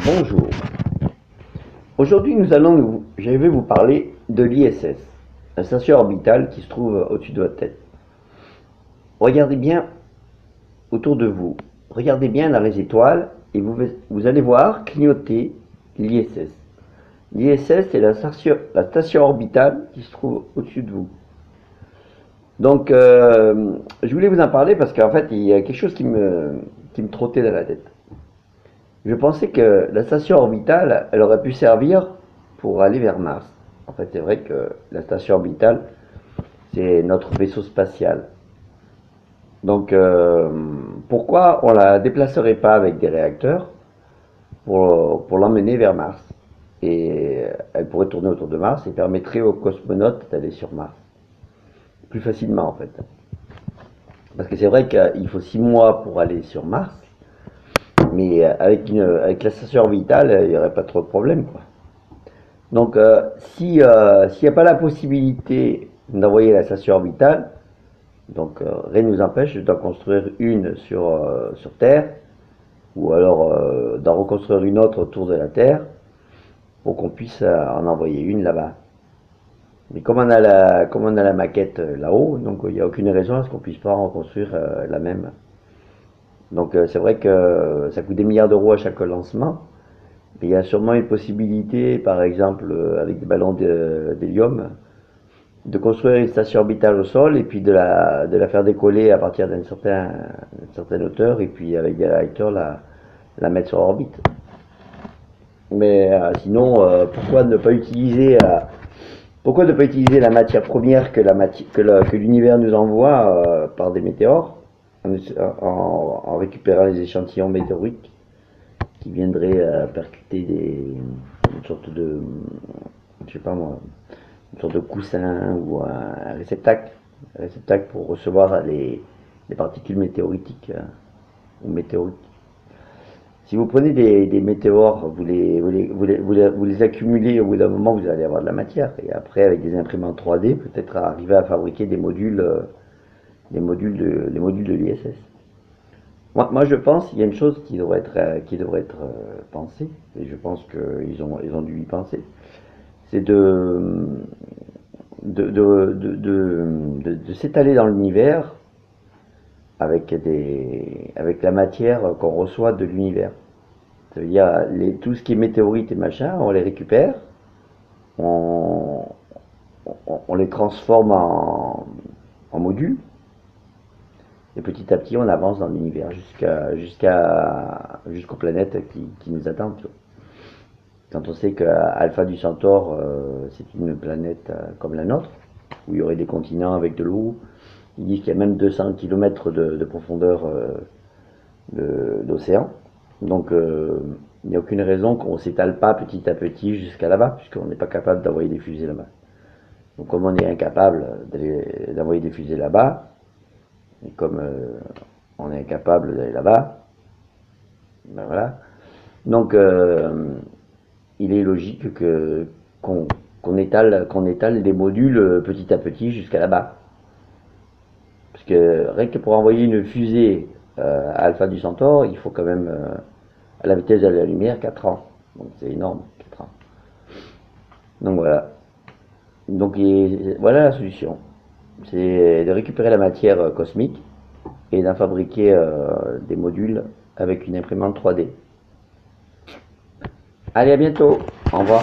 Bonjour. Aujourd'hui, je vais vous parler de l'ISS, la station orbitale qui se trouve au-dessus de votre tête. Regardez bien autour de vous, regardez bien dans les étoiles et vous allez voir clignoter l'ISS. L'ISS, c'est la station orbitale qui se trouve au-dessus de vous. Donc, je voulais vous en parler parce qu'en fait, il y a quelque chose qui me trottait dans la tête. Je pensais que la station orbitale, elle aurait pu servir pour aller vers Mars. En fait, c'est vrai que la station orbitale, c'est notre vaisseau spatial. Donc, pourquoi on la déplacerait pas avec des réacteurs pour l'emmener vers Mars? Et elle pourrait tourner autour de Mars et permettrait aux cosmonautes d'aller sur Mars. Plus facilement, en fait. Parce que c'est vrai qu'il faut 6 mois pour aller sur Mars. Mais avec la station orbitale, il n'y aurait pas trop de problème, quoi. Donc, s'il n'y a pas la possibilité d'envoyer la station orbitale, donc rien ne nous empêche d'en construire une sur Terre, ou alors d'en reconstruire une autre autour de la Terre, pour qu'on puisse en envoyer une là-bas. Mais comme on a la maquette là-haut, donc il n'y a aucune raison à ce qu'on ne puisse pas en reconstruire la même. Donc c'est vrai que ça coûte des milliards d'euros à chaque lancement. Mais il y a sûrement une possibilité, par exemple, avec des ballons d'hélium, de construire une station orbitale au sol et puis de la faire décoller à partir d'une certaine hauteur et puis avec des réacteurs la mettre sur orbite. Mais sinon, pourquoi ne pas utiliser la matière première que l'univers nous envoie par des météores en récupérant les échantillons météoriques qui viendraient percuter une sorte de, je sais pas moi, une sorte de coussin ou un réceptacle pour recevoir les particules météoritiques ou météoriques. Si vous prenez des météores, vous les accumulez, au bout d'un moment, vous allez avoir de la matière. Et après, avec des imprimantes 3D, peut-être arriver à fabriquer des modules, les modules de l'ISS. Moi, je pense qu'il y a une chose qui devrait être pensée, et je pense qu'ils ont dû y penser, c'est de s'étaler dans l'univers avec la matière qu'on reçoit de l'univers. Ça veut dire tout ce qui est météorites et machin, on les récupère, on les transforme en modules, et petit à petit on avance dans l'univers jusqu'aux planètes qui nous attendent. Tu vois. Quand on sait que Alpha du Centaure, c'est une planète comme la nôtre, où il y aurait des continents avec de l'eau, ils disent qu'il y a même 200 km de profondeur d'océan. Donc il n'y a aucune raison qu'on ne s'étale pas petit à petit jusqu'à là-bas, puisqu'on n'est pas capable d'envoyer des fusées là-bas. Donc comme on est incapable d'envoyer des fusées là-bas, et comme on est incapable d'aller là-bas, ben voilà. Donc il est logique qu'on étale des modules petit à petit jusqu'à là-bas. Parce que rien que pour envoyer une fusée à Alpha du Centaure, il faut quand même, à la vitesse de la lumière, 4 ans. Donc c'est énorme, 4 ans. Donc voilà. Donc voilà la solution. C'est de récupérer la matière cosmique et d'en fabriquer des modules avec une imprimante 3D. Allez, à bientôt. Au revoir.